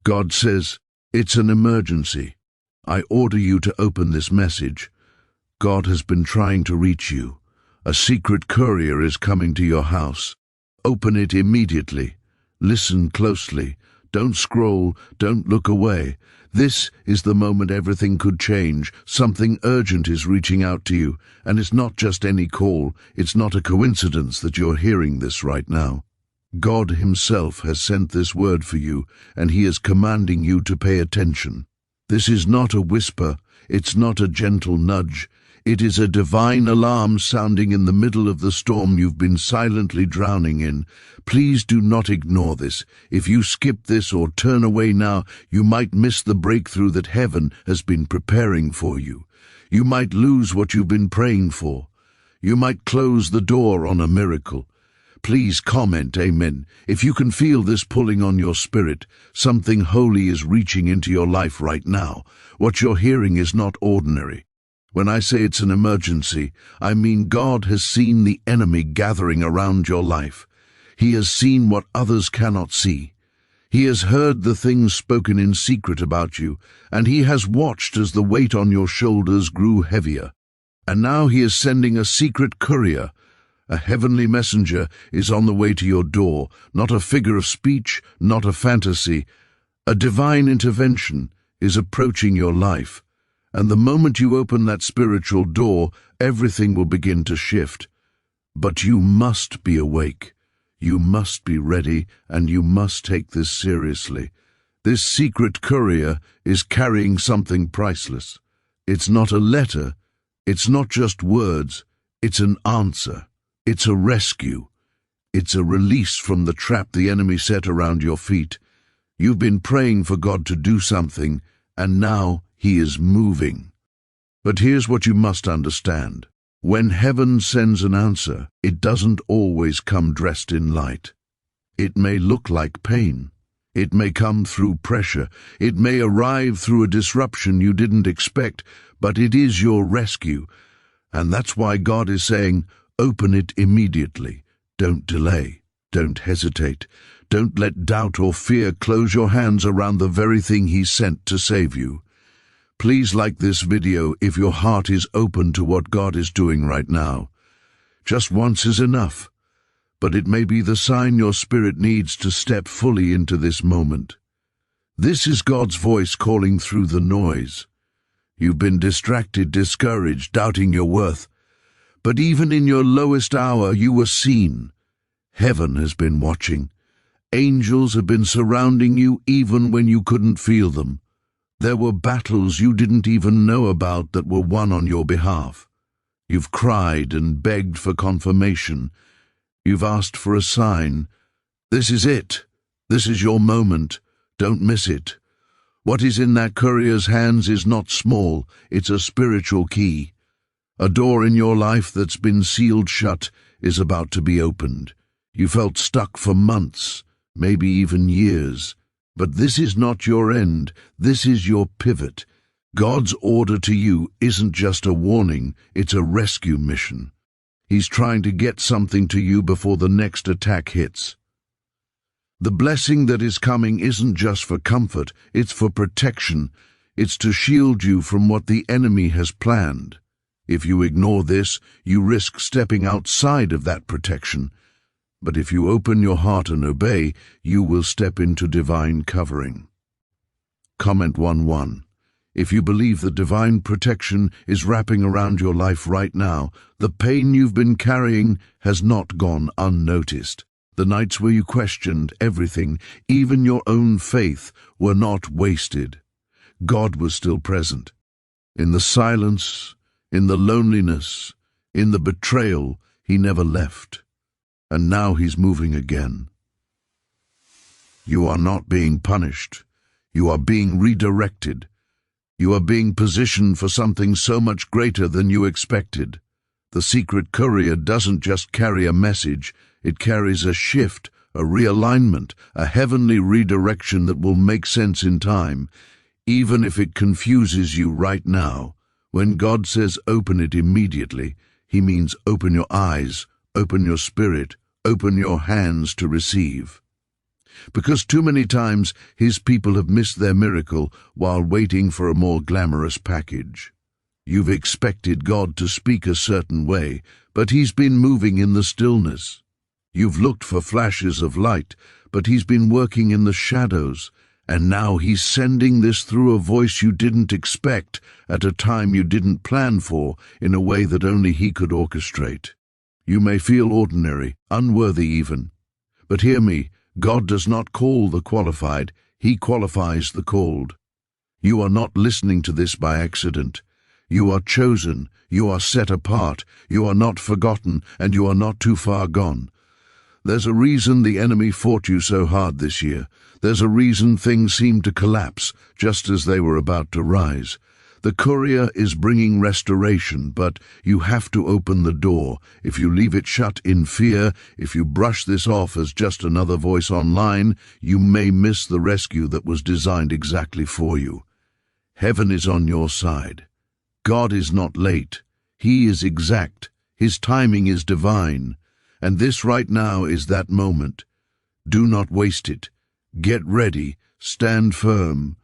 God says, "It's an emergency. I order you to open this message. God has been trying to reach you. A secret courier is coming to your house. Open it immediately. Listen closely. Don't scroll, don't look away. This is the moment everything could change. Something urgent is reaching out to you, and it's not just any call. It's not a coincidence that you're hearing this right now. God Himself has sent this word for you, and He is commanding you to pay attention. This is not a whisper, it's not a gentle nudge. It is a divine alarm sounding in the middle of the storm you've been silently drowning in. Please do not ignore this. If you skip this or turn away now, you might miss the breakthrough that heaven has been preparing for you. You might lose what you've been praying for. You might close the door on a miracle. Please comment amen if you can feel this pulling on your spirit. Something holy is reaching into your life right now. What you're hearing is not ordinary. When I say it's an emergency, I mean God has seen the enemy gathering around your life. He has seen what others cannot see. He has heard the things spoken in secret about you, and He has watched as the weight on your shoulders grew heavier. And now He is sending a secret courier. A heavenly messenger is on the way to your door, not a figure of speech, not a fantasy. A divine intervention is approaching your life, and the moment you open that spiritual door, everything will begin to shift. But you must be awake, you must be ready, and you must take this seriously. This secret courier is carrying something priceless. It's not a letter, it's not just words, it's an answer. It's a rescue. It's a release from the trap the enemy set around your feet. You've been praying for God to do something, and now He is moving. But here's what you must understand. When heaven sends an answer, it doesn't always come dressed in light. It may look like pain. It may come through pressure. It may arrive through a disruption you didn't expect, but it is your rescue. And that's why God is saying, open it immediately. Don't delay. Don't hesitate. Don't let doubt or fear close your hands around the very thing He sent to save you. Please like this video if your heart is open to what God is doing right now. Just once is enough, but it may be the sign your spirit needs to step fully into this moment. This is God's voice calling through the noise. You've been distracted, discouraged, doubting your worth. But even in your lowest hour, you were seen. Heaven has been watching. Angels have been surrounding you even when you couldn't feel them. There were battles you didn't even know about that were won on your behalf. You've cried and begged for confirmation. You've asked for a sign. This is it. This is your moment. Don't miss it. What is in that courier's hands is not small. It's a spiritual key. A door in your life that's been sealed shut is about to be opened. You felt stuck for months, maybe even years. But this is not your end. This is your pivot. God's order to you isn't just a warning, it's a rescue mission. He's trying to get something to you before the next attack hits. The blessing that is coming isn't just for comfort, it's for protection. It's to shield you from what the enemy has planned. If you ignore this, you risk stepping outside of that protection. But if you open your heart and obey, you will step into divine covering. Comment 1:1. If you believe that divine protection is wrapping around your life right now, the pain you've been carrying has not gone unnoticed. The nights where you questioned everything, even your own faith, were not wasted. God was still present. In the silence, in the loneliness, in the betrayal, He never left. And now He's moving again. You are not being punished. You are being redirected. You are being positioned for something so much greater than you expected. The secret courier doesn't just carry a message, it carries a shift, a realignment, a heavenly redirection that will make sense in time, even if it confuses you right now. When God says open it immediately, He means open your eyes, open your spirit, open your hands to receive. Because too many times his people have missed their miracle while waiting for a more glamorous package. You've expected God to speak a certain way, but he's been moving in the stillness. You've looked for flashes of light, but he's been working in the shadows. And now he's sending this through a voice you didn't expect, at a time you didn't plan for, in a way that only he could orchestrate. You may feel ordinary, unworthy even. But hear me, God does not call the qualified, he qualifies the called. You are not listening to this by accident. You are chosen, you are set apart, you are not forgotten, and you are not too far gone. There's a reason the enemy fought you so hard this year. There's a reason things seemed to collapse just as they were about to rise. The courier is bringing restoration, but you have to open the door. If you leave it shut in fear, if you brush this off as just another voice online, you may miss the rescue that was designed exactly for you. Heaven is on your side. God is not late. He is exact. His timing is divine. And this right now is that moment. Do not waste it. Get ready. Stand firm.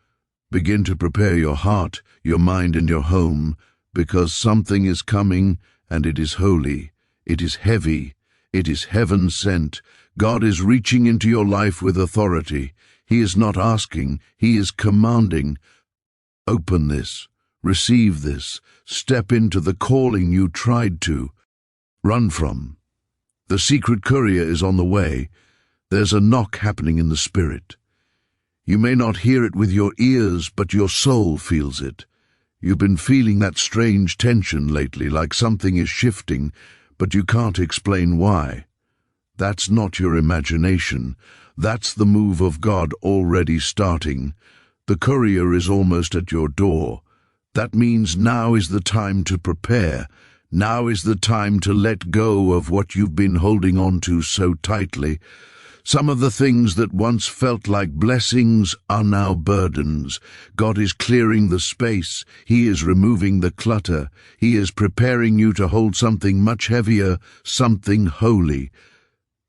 Begin to prepare your heart, your mind, and your home, because something is coming, and it is holy. It is heavy. It is heaven sent. God is reaching into your life with authority. He is not asking. He is commanding. Open this. Receive this. Step into the calling you tried to run from. The secret courier is on the way. There's a knock happening in the spirit. You may not hear it with your ears, but your soul feels it. You've been feeling that strange tension lately, like something is shifting, but you can't explain why. That's not your imagination. That's the move of God already starting. The courier is almost at your door. That means now is the time to prepare. Now is the time to let go of what you've been holding on to so tightly. Some of the things that once felt like blessings are now burdens. God is clearing the space. He is removing the clutter. He is preparing you to hold something much heavier, something holy.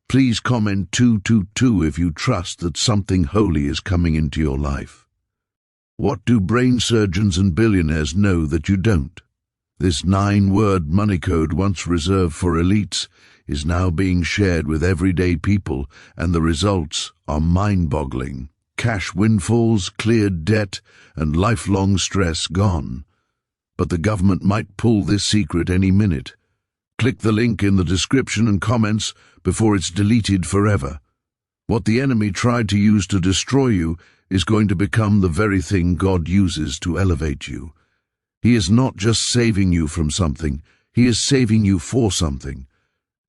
Please comment 222 if you trust that something holy is coming into your life. What do brain surgeons and billionaires know that you don't? This 9-word money code, once reserved for elites, is now being shared with everyday people, and the results are mind-boggling. Cash windfalls, cleared debt, and lifelong stress gone. But the government might pull this secret any minute. Click the link in the description and comments before it's deleted forever. What the enemy tried to use to destroy you is going to become the very thing God uses to elevate you. He is not just saving you from something, he is saving you for something.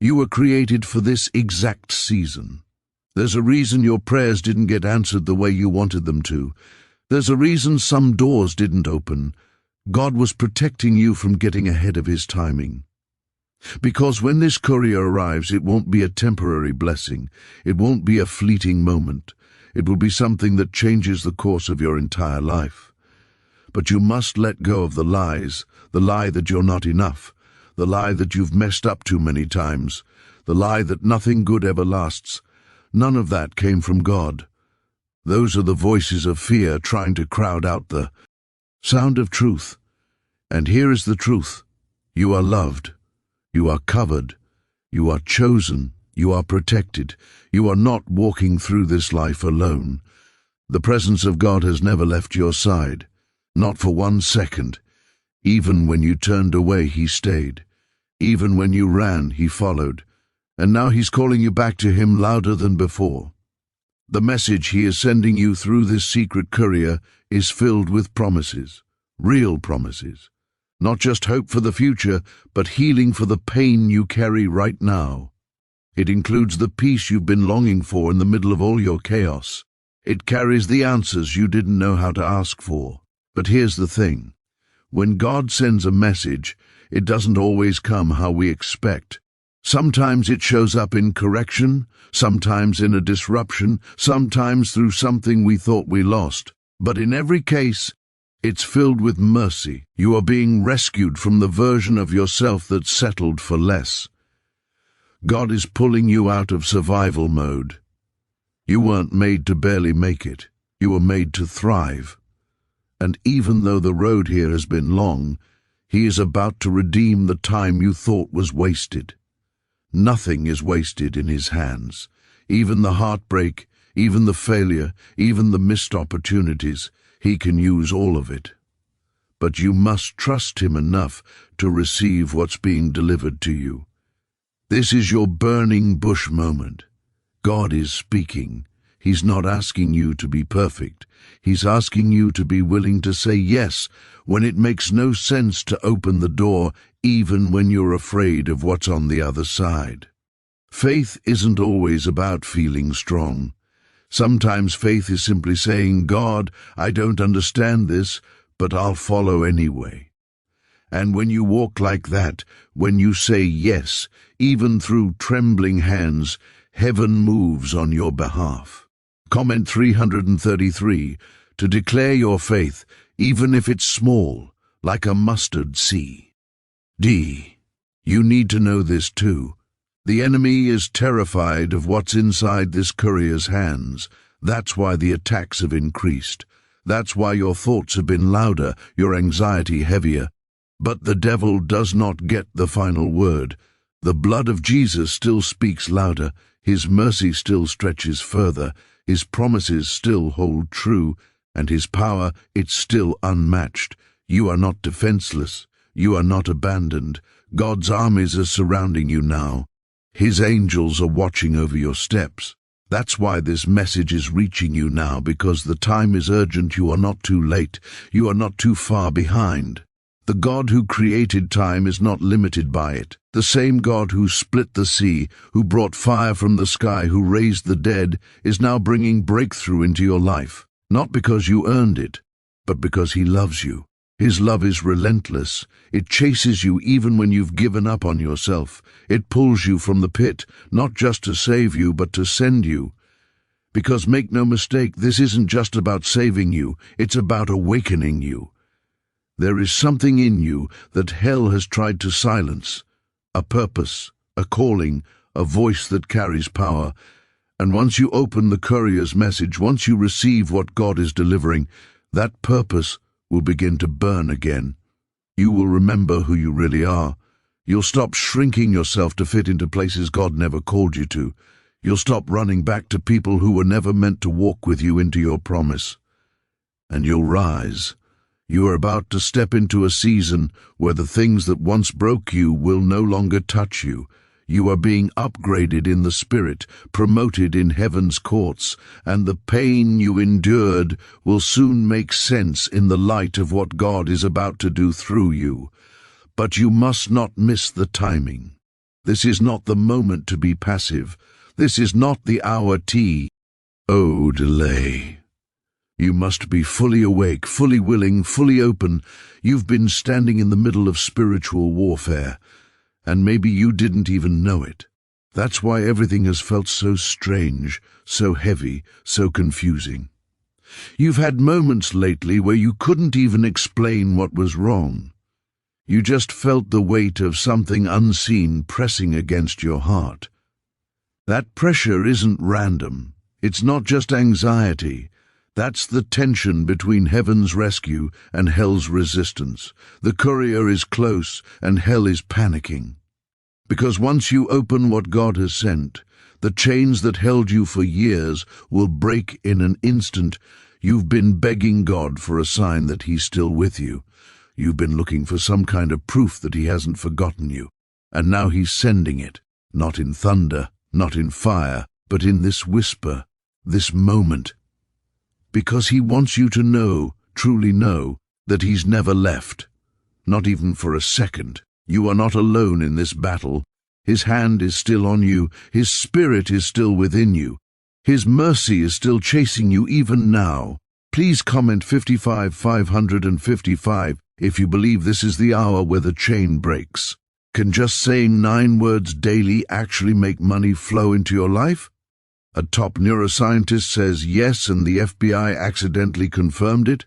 You were created for this exact season. There's a reason your prayers didn't get answered the way you wanted them to. There's a reason some doors didn't open. God was protecting you from getting ahead of his timing. Because when this courier arrives, it won't be a temporary blessing. It won't be a fleeting moment. It will be something that changes the course of your entire life. But you must let go of the lies, the lie that you're not enough, the lie that you've messed up too many times, the lie that nothing good ever lasts. None of that came from God. Those are the voices of fear trying to crowd out the sound of truth. And here is the truth. You are loved. You are covered. You are chosen. You are protected. You are not walking through this life alone. The presence of God has never left your side. Not for 1 second. Even when you turned away, he stayed. Even when you ran, he followed. And now he's calling you back to him louder than before. The message he is sending you through this secret courier is filled with promises, real promises. Not just hope for the future, but healing for the pain you carry right now. It includes the peace you've been longing for in the middle of all your chaos. It carries the answers you didn't know how to ask for. But here's the thing. When God sends a message, it doesn't always come how we expect. Sometimes it shows up in correction, sometimes in a disruption, sometimes through something we thought we lost. But in every case, it's filled with mercy. You are being rescued from the version of yourself that settled for less. God is pulling you out of survival mode. You weren't made to barely make it. You were made to thrive. And even though the road here has been long, he is about to redeem the time you thought was wasted. Nothing is wasted in his hands. Even the heartbreak, even the failure, even the missed opportunities, he can use all of it. But you must trust him enough to receive what's being delivered to you. This is your burning bush moment. God is speaking. He's not asking you to be perfect. He's asking you to be willing to say yes when it makes no sense to open the door, even when you're afraid of what's on the other side. Faith isn't always about feeling strong. Sometimes faith is simply saying, God, I don't understand this, but I'll follow anyway. And when you walk like that, when you say yes, even through trembling hands, heaven moves on your behalf. Comment 333, to declare your faith, even if it's small, like a mustard seed. D. You need to know this too. The enemy is terrified of what's inside this courier's hands. That's why the attacks have increased. That's why your thoughts have been louder, your anxiety heavier. But the devil does not get the final word. The blood of Jesus still speaks louder. His mercy still stretches further. His promises still hold true. And his power, it's still unmatched. You are not defenseless. You are not abandoned. God's armies are surrounding you now. His angels are watching over your steps. That's why this message is reaching you now, because the time is urgent. You are not too late. You are not too far behind. The God who created time is not limited by it. The same God who split the sea, who brought fire from the sky, who raised the dead, is now bringing breakthrough into your life. Not because you earned it, but because he loves you. His love is relentless. It chases you even when you've given up on yourself. It pulls you from the pit, not just to save you, but to send you. Because make no mistake, this isn't just about saving you, it's about awakening you. There is something in you that hell has tried to silence. A purpose, a calling, a voice that carries power. And once you open the courier's message, once you receive what God is delivering, that purpose will begin to burn again. You will remember who you really are. You'll stop shrinking yourself to fit into places God never called you to. You'll stop running back to people who were never meant to walk with you into your promise. And you'll rise. You are about to step into a season where the things that once broke you will no longer touch you. You are being upgraded in the Spirit, promoted in heaven's courts, and the pain you endured will soon make sense in the light of what God is about to do through you. But you must not miss the timing. This is not the moment to be passive. This is not the hour T. Oh, delay. You must be fully awake, fully willing, fully open. You've been standing in the middle of spiritual warfare, and maybe you didn't even know it. That's why everything has felt so strange, so heavy, so confusing. You've had moments lately where you couldn't even explain what was wrong. You just felt the weight of something unseen pressing against your heart. That pressure isn't random. It's not just anxiety. That's the tension between heaven's rescue and hell's resistance. The courier is close and hell is panicking. Because once you open what God has sent, the chains that held you for years will break in an instant. You've been begging God for a sign that he's still with you. You've been looking for some kind of proof that he hasn't forgotten you. And now he's sending it, not in thunder, not in fire, but in this whisper, this moment. Because he wants you to know, truly know, that he's never left. Not even for a second. You are not alone in this battle. His hand is still on you. His spirit is still within you. His mercy is still chasing you even now. Please comment 55555 if you believe this is the hour where the chain breaks. Can just saying 9 words daily actually make money flow into your life? A top neuroscientist says yes, and the FBI accidentally confirmed it.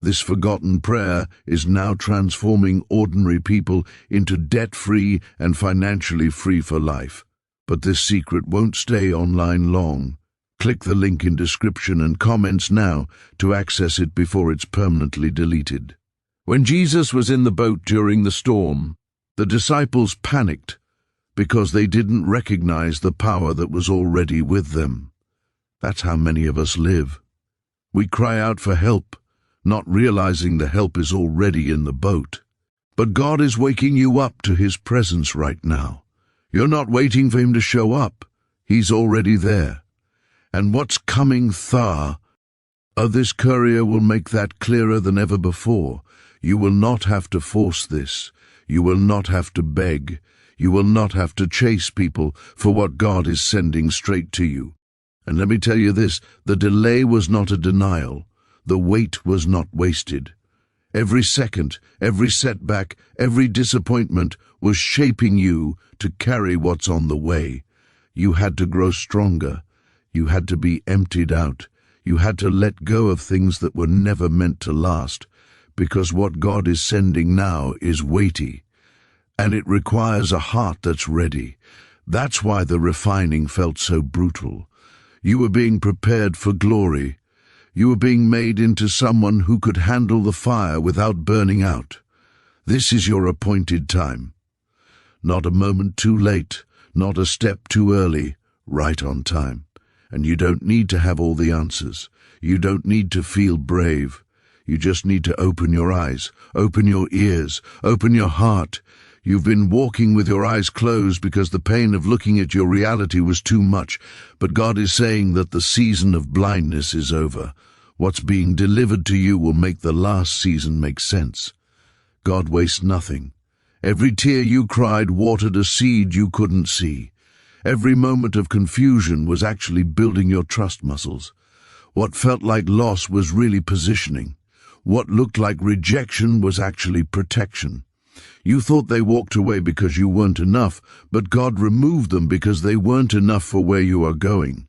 This forgotten prayer is now transforming ordinary people into debt-free and financially free for life. But this secret won't stay online long. Click the link in description and comments now to access it before it's permanently deleted. When Jesus was in the boat during the storm, the disciples panicked because they didn't recognize the power that was already with them. That's how many of us live. We cry out for help, not realizing the help is already in the boat. But God is waking you up to His presence right now. You're not waiting for Him to show up. He's already there. And what's coming this courier will make that clearer than ever before. You will not have to force this. You will not have to beg. You will not have to chase people for what God is sending straight to you. And let me tell you this, the delay was not a denial. The wait was not wasted. Every second, every setback, every disappointment was shaping you to carry what's on the way. You had to grow stronger. You had to be emptied out. You had to let go of things that were never meant to last, because what God is sending now is weighty, and it requires a heart that's ready. That's why the refining felt so brutal. You were being prepared for glory. You were being made into someone who could handle the fire without burning out. This is your appointed time. Not a moment too late, not a step too early, right on time. And you don't need to have all the answers. You don't need to feel brave. You just need to open your eyes, open your ears, open your heart. You've been walking with your eyes closed because the pain of looking at your reality was too much. But God is saying that the season of blindness is over. What's being delivered to you will make the last season make sense. God wastes nothing. Every tear you cried watered a seed you couldn't see. Every moment of confusion was actually building your trust muscles. What felt like loss was really positioning. What looked like rejection was actually protection. You thought they walked away because you weren't enough, but God removed them because they weren't enough for where you are going.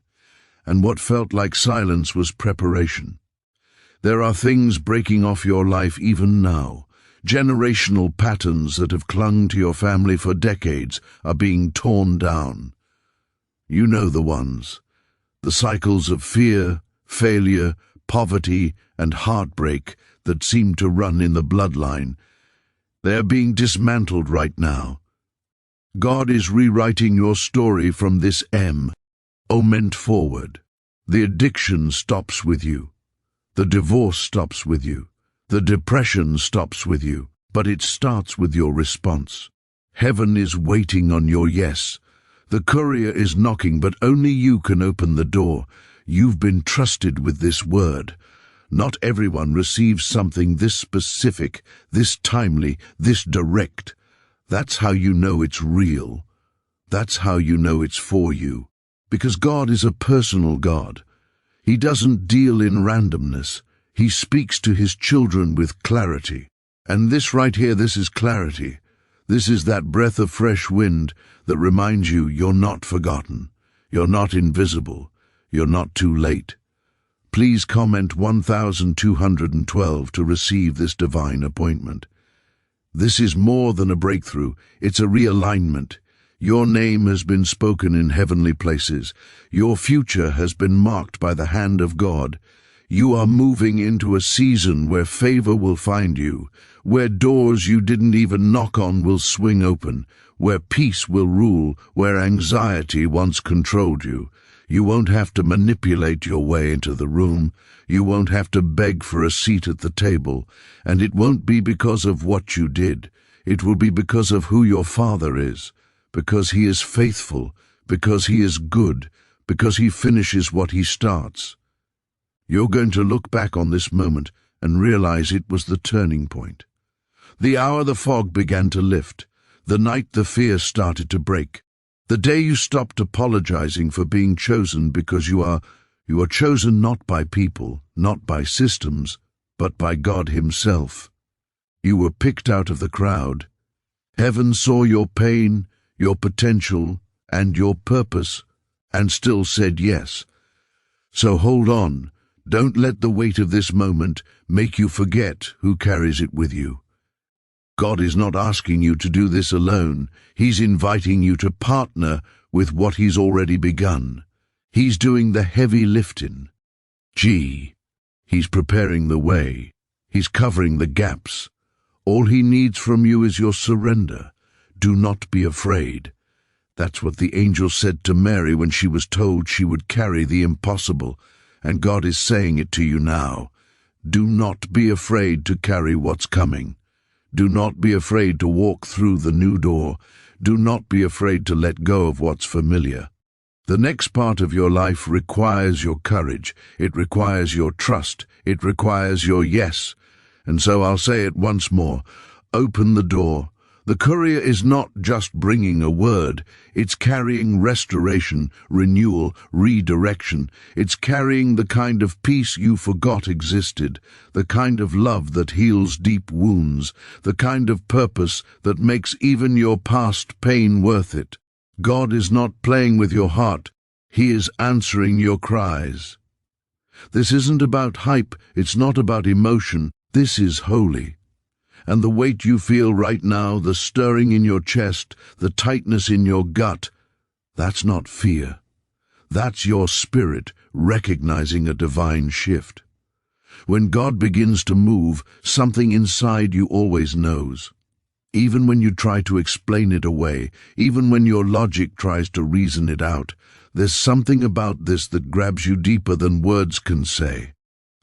And what felt like silence was preparation. There are things breaking off your life even now. Generational patterns that have clung to your family for decades are being torn down. You know the ones. The cycles of fear, failure, poverty, and heartbreak that seem to run in the bloodline. They are being dismantled right now. God is rewriting your story from this moment forward. The addiction stops with you. The divorce stops with you. The depression stops with you. But it starts with your response. Heaven is waiting on your yes. The courier is knocking, but only you can open the door. You've been trusted with this word. Not everyone receives something this specific, this timely, this direct. That's how you know it's real. That's how you know it's for you. Because God is a personal God. He doesn't deal in randomness. He speaks to His children with clarity. And this right here, this is clarity. This is that breath of fresh wind that reminds you you're not forgotten. You're not invisible. You're not too late. Please comment 1212 to receive this divine appointment. This is more than a breakthrough. It's a realignment. Your name has been spoken in heavenly places. Your future has been marked by the hand of God. You are moving into a season where favor will find you, where doors you didn't even knock on will swing open, where peace will rule, where anxiety once controlled you. You won't have to manipulate your way into the room. You won't have to beg for a seat at the table. And it won't be because of what you did. It will be because of who your Father is, because He is faithful, because He is good, because He finishes what He starts. You're going to look back on this moment and realize it was the turning point. The hour the fog began to lift, the night the fear started to break, the day you stopped apologizing for being chosen because you are chosen not by people, not by systems, but by God Himself. You were picked out of the crowd. Heaven saw your pain, your potential, and your purpose, and still said yes. So hold on. Don't let the weight of this moment make you forget who carries it with you. God is not asking you to do this alone. He's inviting you to partner with what He's already begun. He's doing the heavy lifting. G. He's preparing the way. He's covering the gaps. All he needs from you is your surrender. Do not be afraid. That's what the angel said to Mary when she was told she would carry the impossible, and God is saying it to you now. Do not be afraid to carry what's coming. Do not be afraid to walk through the new door. Do not be afraid to let go of what's familiar. The next part of your life requires your courage. It requires your trust. It requires your yes. And so I'll say it once more. Open the door. The courier is not just bringing a word. It's carrying restoration, renewal, redirection. It's carrying the kind of peace you forgot existed, the kind of love that heals deep wounds, the kind of purpose that makes even your past pain worth it. God is not playing with your heart. He is answering your cries. This isn't about hype. It's not about emotion. This is holy. And the weight you feel right now, the stirring in your chest, the tightness in your gut, that's not fear. That's your spirit recognizing a divine shift. When God begins to move, something inside you always knows. Even when you try to explain it away, even when your logic tries to reason it out, there's something about this that grabs you deeper than words can say.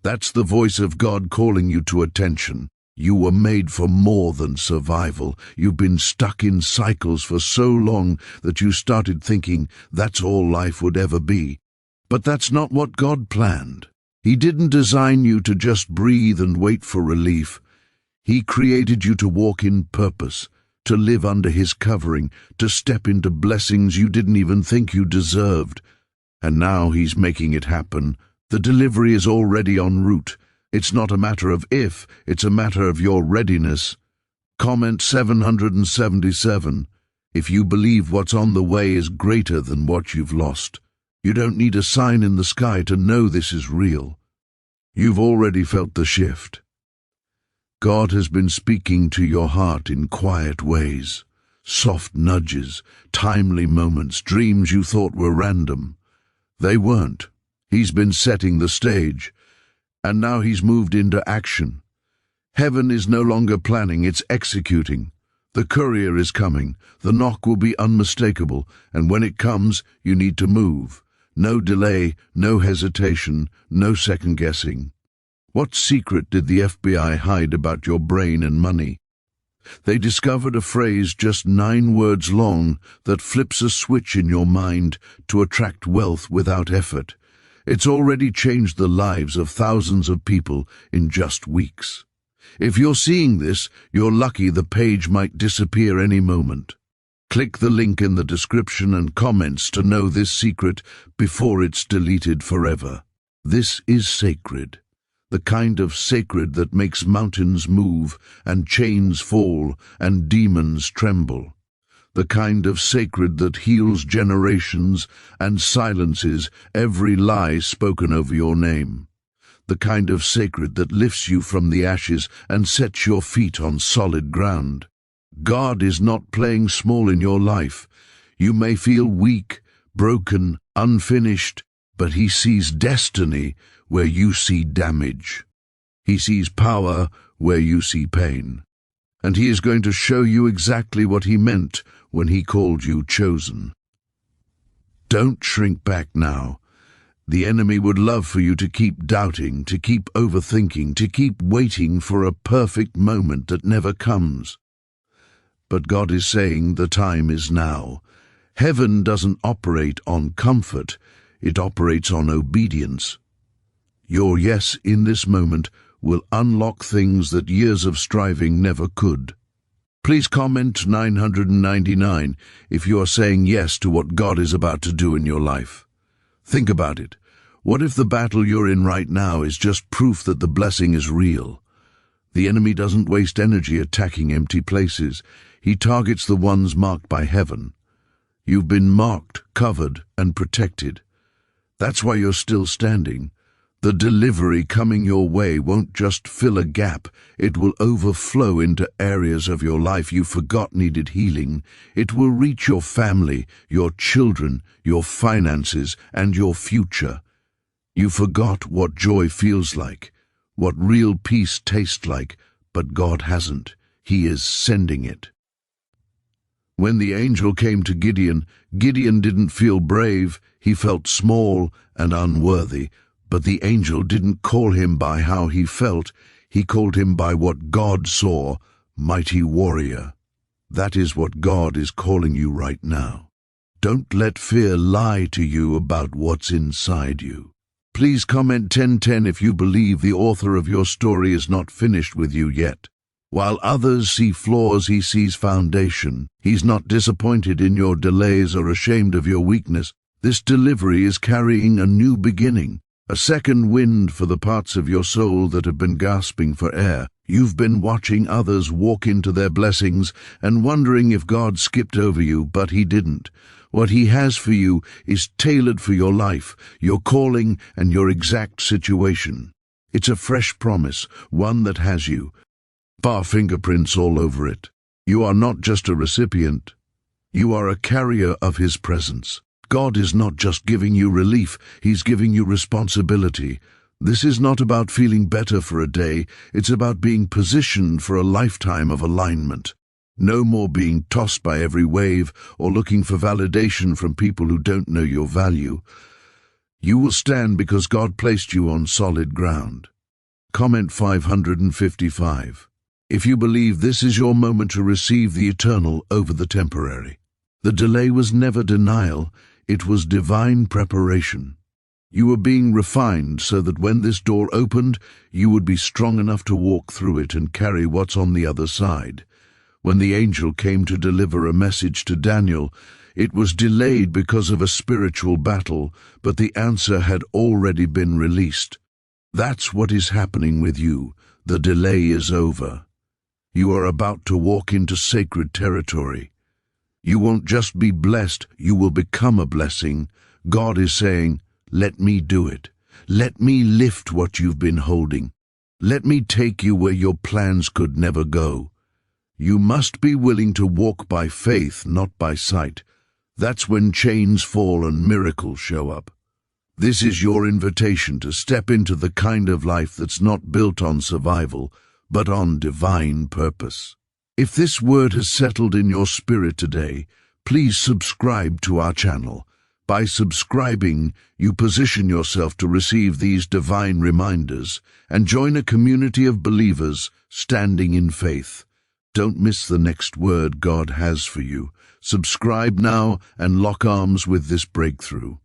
That's the voice of God calling you to attention. You were made for more than survival. You've been stuck in cycles for so long that you started thinking that's all life would ever be. But that's not what God planned. He didn't design you to just breathe and wait for relief. He created you to walk in purpose, to live under His covering, to step into blessings you didn't even think you deserved. And now He's making it happen. The delivery is already en route. It's not a matter of if, it's a matter of your readiness. Comment 777. If you believe what's on the way is greater than what you've lost, you don't need a sign in the sky to know this is real. You've already felt the shift. God has been speaking to your heart in quiet ways, soft nudges, timely moments, dreams you thought were random. They weren't. He's been setting the stage. And now He's moved into action. Heaven is no longer planning, it's executing. The courier is coming. The knock will be unmistakable, and when it comes, you need to move. No delay, no hesitation, no second-guessing. What secret did the FBI hide about your brain and money? They discovered a phrase just 9 words long that flips a switch in your mind to attract wealth without effort. It's already changed the lives of thousands of people in just weeks. If you're seeing this, you're lucky. The page might disappear any moment. Click the link in the description and comments to know this secret before it's deleted forever. This is sacred. The kind of sacred that makes mountains move and chains fall and demons tremble. The kind of sacred that heals generations and silences every lie spoken over your name. The kind of sacred that lifts you from the ashes and sets your feet on solid ground. God is not playing small in your life. You may feel weak, broken, unfinished, but He sees destiny where you see damage. He sees power where you see pain. And He is going to show you exactly what He meant when He called you chosen. Don't shrink back now. The enemy would love for you to keep doubting, to keep overthinking, to keep waiting for a perfect moment that never comes. But God is saying the time is now. Heaven doesn't operate on comfort, it operates on obedience. Your yes in this moment will unlock things that years of striving never could. Please comment 999 if you are saying yes to what God is about to do in your life. Think about it. What if the battle you're in right now is just proof that the blessing is real? The enemy doesn't waste energy attacking empty places. He targets the ones marked by heaven. You've been marked, covered, and protected. That's why you're still standing. The delivery coming your way won't just fill a gap, it will overflow into areas of your life you forgot needed healing. It will reach your family, your children, your finances, and your future. You forgot what joy feels like, what real peace tastes like, but God hasn't. He is sending it. When the angel came to Gideon, Gideon didn't feel brave, he felt small and unworthy. But the angel didn't call him by how he felt, he called him by what God saw, mighty warrior. That is what God is calling you right now. Don't let fear lie to you about what's inside you. Please comment 1010 if you believe the author of your story is not finished with you yet. While others see flaws, he sees foundation. He's not disappointed in your delays or ashamed of your weakness. This delivery is carrying a new beginning. A second wind for the parts of your soul that have been gasping for air. You've been watching others walk into their blessings and wondering if God skipped over you, but He didn't. What He has for you is tailored for your life, your calling, and your exact situation. It's a fresh promise, one that has you. Bar fingerprints all over it. You are not just a recipient. You are a carrier of His presence. God is not just giving you relief, He's giving you responsibility. This is not about feeling better for a day, it's about being positioned for a lifetime of alignment. No more being tossed by every wave or looking for validation from people who don't know your value. You will stand because God placed you on solid ground. Comment 555. If you believe this is your moment to receive the eternal over the temporary. The delay was never denial, it was divine preparation. You were being refined so that when this door opened, you would be strong enough to walk through it and carry what's on the other side. When the angel came to deliver a message to Daniel, it was delayed because of a spiritual battle, but the answer had already been released. That's what is happening with you. The delay is over. You are about to walk into sacred territory. You won't just be blessed, you will become a blessing. God is saying, let me do it. Let me lift what you've been holding. Let me take you where your plans could never go. You must be willing to walk by faith, not by sight. That's when chains fall and miracles show up. This is your invitation to step into the kind of life that's not built on survival, but on divine purpose. If this word has settled in your spirit today, please subscribe to our channel. By subscribing, you position yourself to receive these divine reminders and join a community of believers standing in faith. Don't miss the next word God has for you. Subscribe now and lock arms with this breakthrough.